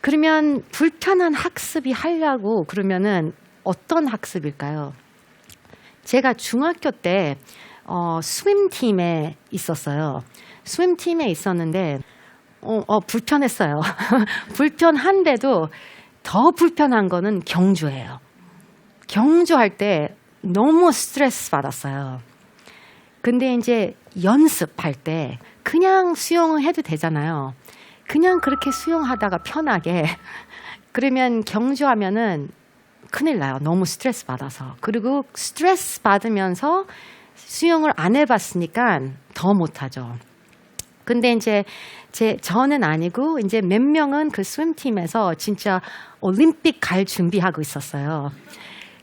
그러면 불편한 학습이 하려고 그러면은 어떤 학습일까요? 제가 중학교 때 스윙팀에 있었어요. 스윙팀에 있었는데 불편했어요. 불편한데도 더 불편한 거는 경주예요. 경주할 때 너무 스트레스 받았어요. 근데 이제 연습할 때 그냥 수영을 해도 되잖아요. 그냥 그렇게 수영하다가 편하게 그러면 경주하면은 큰일 나요. 너무 스트레스 받아서. 그리고 스트레스 받으면서 수영을 안 해봤으니까 더 못하죠. 근데 이제 저는 아니고 이제 몇 명은 그 스윙팀에서 진짜 올림픽 갈 준비하고 있었어요.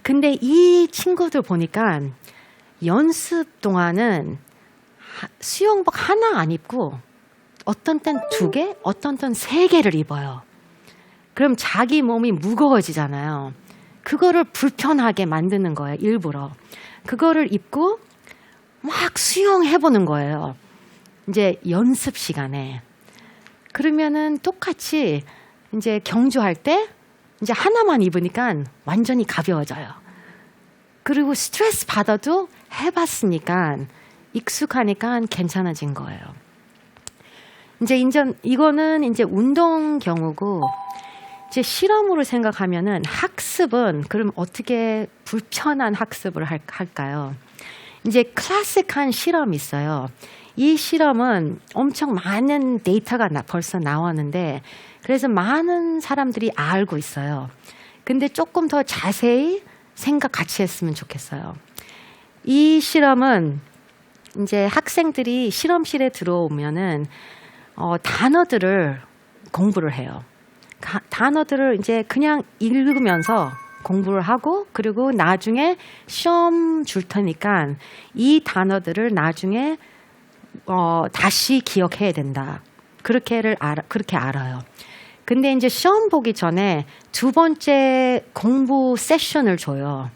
근데 이 친구들 보니까 연습 동안은 수영복 하나 안 입고 어떤 땐 2개, 어떤 땐 3개를 입어요. 그럼 자기 몸이 무거워지잖아요. 그거를 불편하게 만드는 거예요, 일부러. 그거를 입고 막 수영해보는 거예요. 이제 연습 시간에. 그러면은 똑같이 이제 경주할 때 이제 하나만 입으니까 완전히 가벼워져요. 그리고 스트레스 받아도 해봤으니까 익숙하니까 괜찮아진 거예요. 이제 이거는 이제 운동 경우고, 이제 실험으로 생각하면은 학습은 그럼 어떻게 불편한 학습을 할까요? 이제 클래식한 실험이 있어요. 이 실험은 엄청 많은 데이터가 벌써 나왔는데, 그래서 많은 사람들이 알고 있어요. 근데 조금 더 자세히 생각 같이 했으면 좋겠어요. 이 실험은 이제 학생들이 실험실에 들어오면은 단어들을 공부를 해요. 단어들을 이제 그냥 읽으면서 공부를 하고, 그리고 나중에 시험 줄 테니까 이 단어들을 나중에 다시 기억해야 된다. 그렇게 알아요. 근데 이제 시험 보기 전에 2번째 공부 세션을 줘요.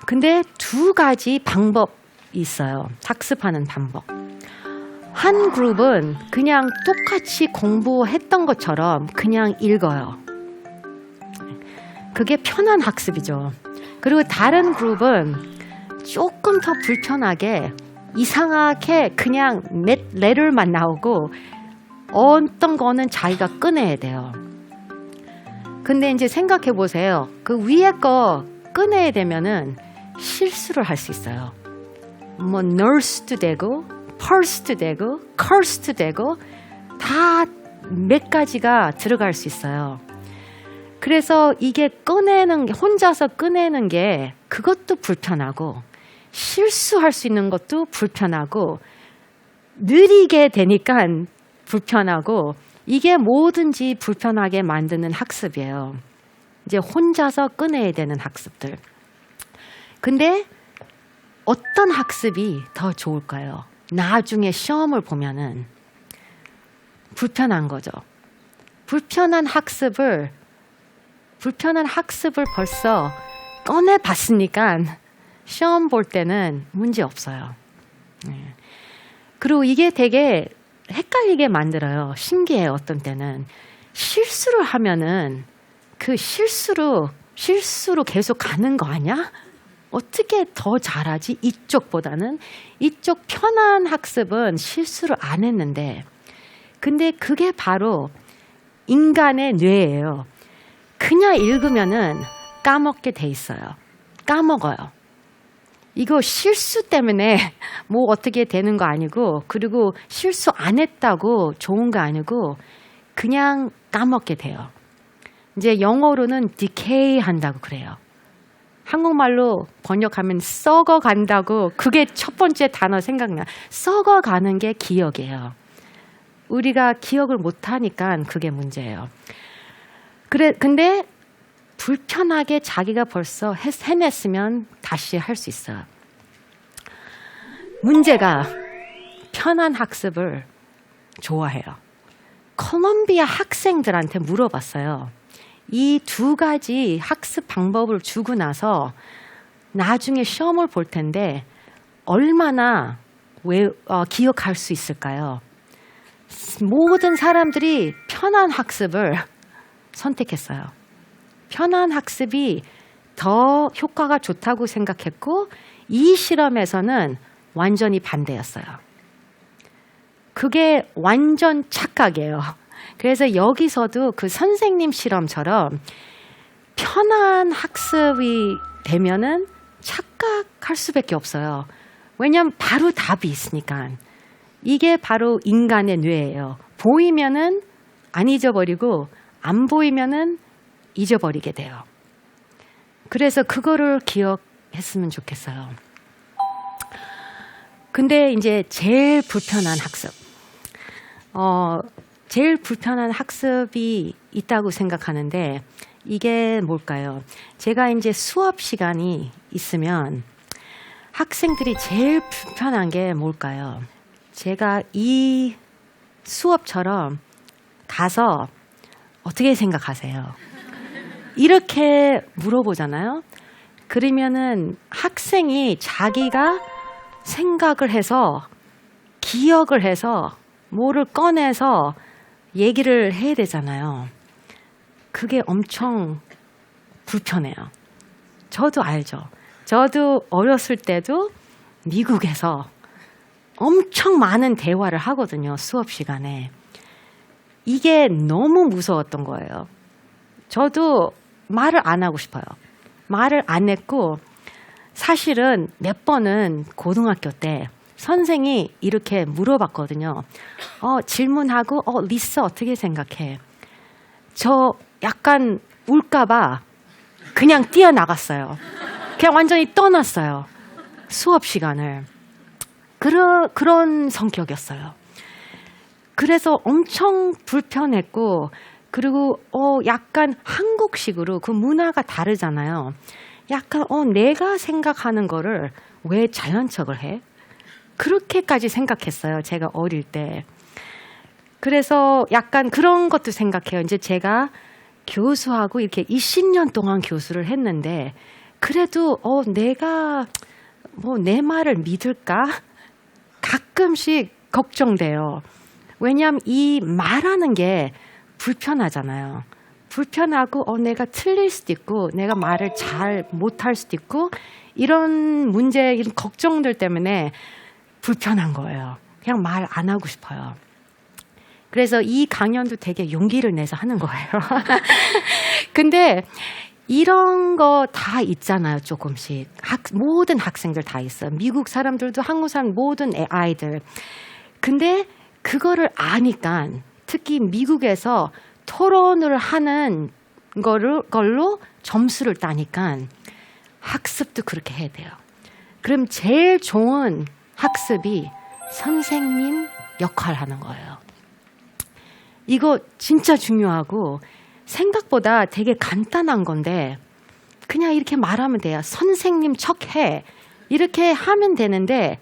근데 2가지 방법이 있어요. 학습하는 방법. 한 그룹은 그냥 똑같이 공부했던 것처럼 그냥 읽어요. 그게 편한 학습이죠. 그리고 다른 그룹은 조금 더 불편하게 이상하게 그냥 몇 레터만 나오고 어떤 거는 자기가 꺼내야 돼요. 근데 이제 생각해 보세요. 그 위에 거 꺼내야 되면은 실수를 할 수 있어요. 뭐 nurse도 되고 purse도 되고 curse도 되고 다 몇 가지가 들어갈 수 있어요. 그래서 이게 혼자서 꺼내는 게 그것도 불편하고, 실수할 수 있는 것도 불편하고, 느리게 되니까 불편하고, 이게 뭐든지 불편하게 만드는 학습이에요. 이제 혼자서 꺼내야 되는 학습들. 근데 어떤 학습이 더 좋을까요? 나중에 시험을 보면은 불편한 거죠. 불편한 학습을 벌써 꺼내봤으니까 시험 볼 때는 문제 없어요. 그리고 이게 되게 헷갈리게 만들어요. 신기해요. 어떤 때는 실수를 하면은 그 실수로 계속 가는 거 아니야? 어떻게 더 잘하지? 이쪽보다는. 이쪽 편한 학습은 실수를 안 했는데, 근데 그게 바로 인간의 뇌예요. 그냥 읽으면은 까먹게 돼 있어요. 까먹어요. 이거 실수 때문에 뭐 어떻게 되는 거 아니고, 그리고 실수 안 했다고 좋은 거 아니고 그냥 까먹게 돼요. 이제 영어로는 decay 한다고 그래요. 한국말로 번역하면 썩어간다고, 그게 첫 번째 단어 생각나. 썩어가는 게 기억이에요. 우리가 기억을 못하니까 그게 문제예요. 근데 불편하게 자기가 벌써 해냈으면 다시 할 수 있어요. 문제가 편한 학습을 좋아해요. 콜롬비아 학생들한테 물어봤어요. 이 2가지 학습 방법을 주고 나서 나중에 시험을 볼 텐데 얼마나 기억할 수 있을까요? 모든 사람들이 편한 학습을 선택했어요. 편한 학습이 더 효과가 좋다고 생각했고 이 실험에서는 완전히 반대였어요. 그게 완전 착각이에요. 그래서 여기서도 그 선생님 실험처럼 편한 학습이 되면은 착각할 수밖에 없어요. 왜냐하면 바로 답이 있으니까. 이게 바로 인간의 뇌예요. 보이면은 안 잊어버리고 안 보이면은 잊어버리게 돼요. 그래서 그거를 기억했으면 좋겠어요. 근데 이제 제일 불편한 학습. 제일 불편한 학습이 있다고 생각하는데 이게 뭘까요? 제가 이제 수업 시간이 있으면 학생들이 제일 불편한 게 뭘까요? 제가 이 수업처럼 가서 어떻게 생각하세요? 이렇게 물어보잖아요. 그러면은 학생이 자기가 생각을 해서 기억을 해서 뭐를 꺼내서 얘기를 해야 되잖아요. 그게 엄청 불편해요. 저도 알죠. 저도 어렸을 때도 미국에서 엄청 많은 대화를 하거든요. 수업 시간에. 이게 너무 무서웠던 거예요. 저도 말을 안 하고 싶어요. 말을 안 했고 사실은 몇 번은 고등학교 때 선생이 이렇게 물어봤거든요. 질문하고 리사 어떻게 생각해? 저 약간 울까봐 그냥 뛰어나갔어요. 그냥 완전히 떠났어요. 수업 시간을. 그런 성격이었어요. 그래서 엄청 불편했고 그리고 약간 한국식으로 그 문화가 다르잖아요. 약간 내가 생각하는 거를 왜 잘난 척을 해? 그렇게까지 생각했어요. 제가 어릴 때. 그래서 약간 그런 것도 생각해요. 이제 제가 교수하고 이렇게 20년 동안 교수를 했는데 그래도 내가 내 말을 믿을까? 가끔씩 걱정돼요. 왜냐하면 이 말하는 게 불편하잖아요. 불편하고 내가 틀릴 수도 있고 내가 말을 잘 못할 수도 있고 이런 문제, 이런 걱정들 때문에 불편한 거예요. 그냥 말 안 하고 싶어요. 그래서 이 강연도 되게 용기를 내서 하는 거예요. 근데 이런 거 다 있잖아요, 조금씩. 모든 학생들 다 있어요. 미국 사람들도 한국 사람 모든 아이들. 근데 그거를 아니까 특히 미국에서 토론을 하는 걸로 점수를 따니까 학습도 그렇게 해야 돼요. 그럼 제일 좋은 학습이 선생님 역할 하는 거예요. 이거 진짜 중요하고 생각보다 되게 간단한 건데 그냥 이렇게 말하면 돼요. 선생님 척해. 이렇게 하면 되는데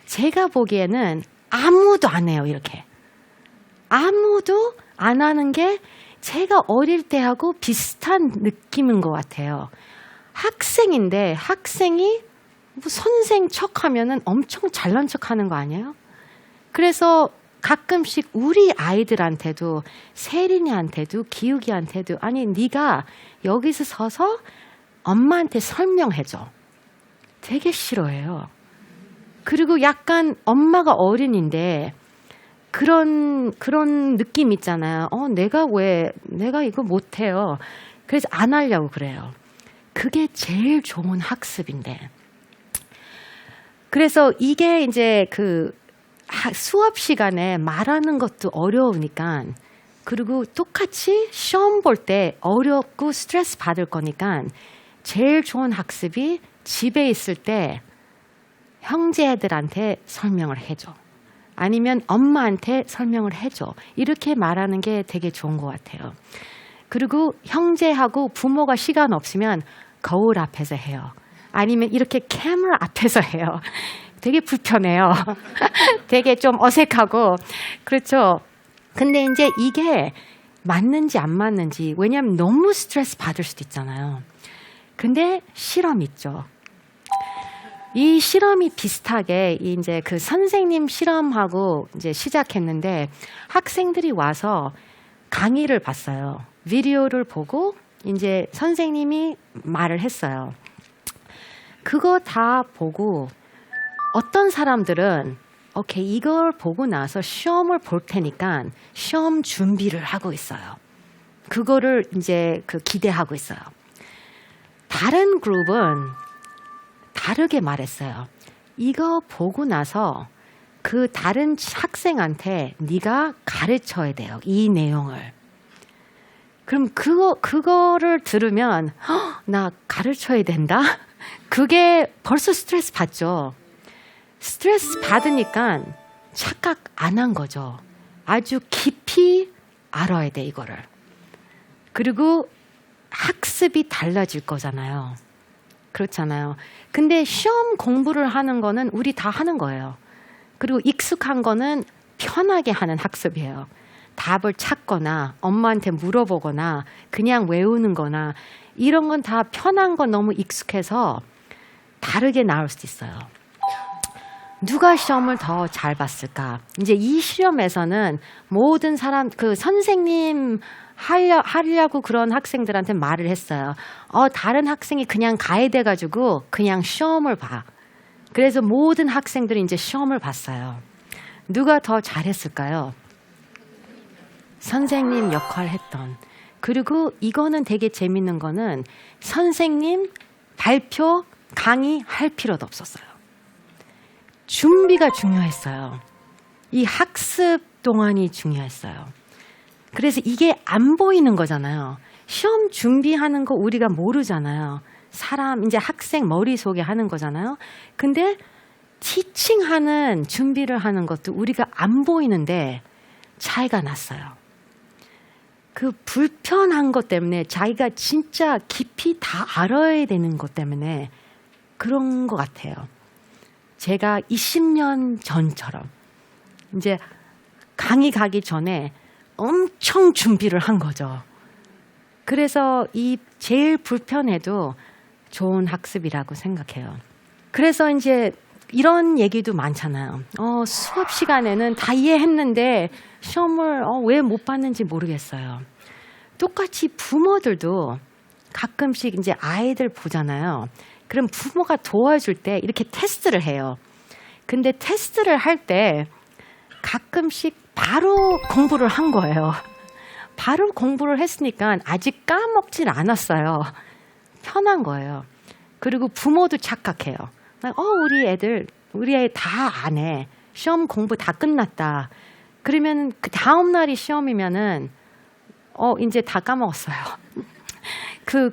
제가 보기에는 아무도 안 해요. 이렇게. 아무도 안 하는 게 제가 어릴 때하고 비슷한 느낌인 것 같아요. 학생인데 학생이 뭐 선생 척하면은 엄청 잘난 척하는 거 아니에요? 그래서 가끔씩 우리 아이들한테도 세린이한테도 기욱이한테도 아니 네가 여기서 서서 엄마한테 설명해줘. 되게 싫어해요. 그리고 약간 엄마가 어른인데 그런 느낌 있잖아요. 내가 이거 못해요. 그래서 안 하려고 그래요. 그게 제일 좋은 학습인데. 그래서 이게 이제 그 수업 시간에 말하는 것도 어려우니까 그리고 똑같이 시험 볼 때 어렵고 스트레스 받을 거니까 제일 좋은 학습이 집에 있을 때 형제들한테 설명을 해줘. 아니면 엄마한테 설명을 해줘. 이렇게 말하는 게 되게 좋은 것 같아요. 그리고 형제하고 부모가 시간 없으면 거울 앞에서 해요. 아니면 이렇게 카메라 앞에서 해요. 되게 불편해요. 되게 좀 어색하고. 그렇죠. 근데 이제 이게 맞는지 안 맞는지, 왜냐하면 너무 스트레스 받을 수도 있잖아요. 근데 실험 있죠. 이 실험이 비슷하게 이제 그 선생님 실험하고 이제 시작했는데 학생들이 와서 강의를 봤어요. 비디오를 보고 이제 선생님이 말을 했어요. 그거 다 보고 어떤 사람들은 오케이, 이걸 보고 나서 시험을 볼 테니까 시험 준비를 하고 있어요. 그거를 이제 그 기대하고 있어요. 다른 그룹은 다르게 말했어요. 이거 보고 나서 그 다른 학생한테 네가 가르쳐야 돼요. 이 내용을. 그럼 그거를 들으면 나 가르쳐야 된다? 그게 벌써 스트레스 받죠. 스트레스 받으니까 착각 안 한 거죠. 아주 깊이 알아야 돼, 이거를. 그리고 학습이 달라질 거잖아요. 그렇잖아요. 근데 시험 공부를 하는 거는 우리 다 하는 거예요. 그리고 익숙한 거는 편하게 하는 학습이에요. 답을 찾거나 엄마한테 물어보거나 그냥 외우는 거나 이런 건 다 편한 거 너무 익숙해서 다르게 나올 수도 있어요. 누가 시험을 더 잘 봤을까? 이제 이 실험에서는 모든 사람, 그 선생님 하려고 그런 학생들한테 말을 했어요. 다른 학생이 그냥 가야 돼가지고 그냥 시험을 봐. 그래서 모든 학생들이 이제 시험을 봤어요. 누가 더 잘했을까요? 선생님 역할 했던. 그리고 이거는 되게 재밌는 거는 선생님 발표 강의 할 필요도 없었어요. 준비가 중요했어요. 이 학습 동안이 중요했어요. 그래서 이게 안 보이는 거잖아요. 시험 준비하는 거 우리가 모르잖아요. 사람, 이제 학생 머릿속에 하는 거잖아요. 근데 티칭하는 준비를 하는 것도 우리가 안 보이는데 차이가 났어요. 그 불편한 것 때문에 자기가 진짜 깊이 다 알아야 되는 것 때문에 그런 것 같아요. 제가 20년 전처럼 이제 강의 가기 전에 엄청 준비를 한 거죠. 그래서 이 제일 불편해도 좋은 학습이라고 생각해요. 그래서 이제 이런 얘기도 많잖아요. 수업 시간에는 다 이해했는데 시험을 왜 못 봤는지 모르겠어요. 똑같이 부모들도 가끔씩 이제 아이들 보잖아요. 그럼 부모가 도와줄 때 이렇게 테스트를 해요. 근데 테스트를 할 때 가끔씩 바로 공부를 한 거예요. 바로 공부를 했으니까 아직 까먹질 않았어요. 편한 거예요. 그리고 부모도 착각해요. 우리 애 다 안 해. 시험 공부 다 끝났다. 그러면 그 다음 날이 시험이면은 이제 다 까먹었어요.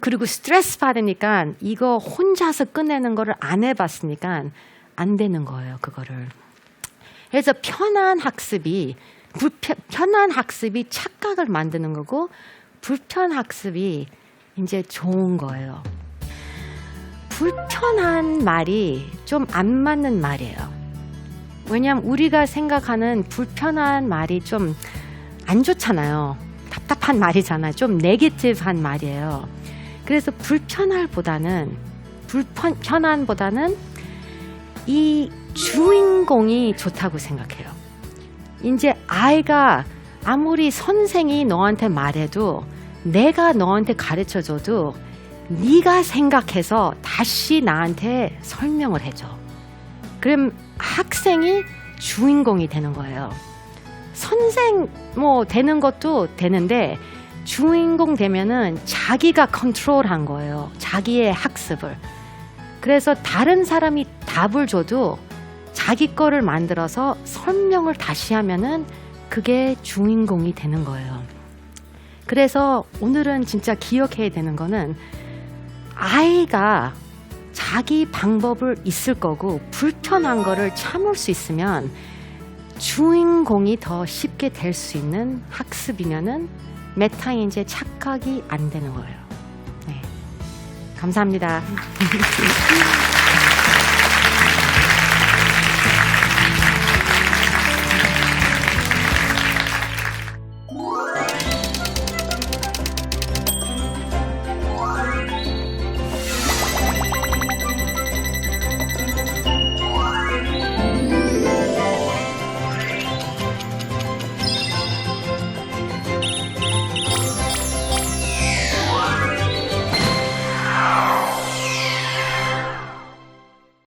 그리고 스트레스 받으니까 이거 혼자서 끝내는 거를 안 해봤으니까 안 되는 거예요, 그거를. 그래서 편한 학습이 착각을 만드는 거고, 불편한 학습이 이제 좋은 거예요. 불편한 말이 좀 안 맞는 말이에요. 왜냐하면 우리가 생각하는 불편한 말이 좀 안 좋잖아요. 답답한 말이잖아요. 좀 네거티브한 말이에요. 그래서 불편함보다는 이 주인공이 좋다고 생각해요. 이제 아이가 아무리 선생이 너한테 말해도 내가 너한테 가르쳐줘도 네가 생각해서 다시 나한테 설명을 해줘. 그럼 학생이 주인공이 되는 거예요. 선생 되는 것도 되는데 주인공 되면은 자기가 컨트롤한 거예요. 자기의 학습을. 그래서 다른 사람이 답을 줘도 자기 거를 만들어서 설명을 다시 하면은 그게 주인공이 되는 거예요. 그래서 오늘은 진짜 기억해야 되는 거는 아이가 자기 방법을 있을 거고 불편한 거를 참을 수 있으면 주인공이 더 쉽게 될 수 있는 학습이면은 메타인지 착각이 안 되는 거예요. 네. 감사합니다.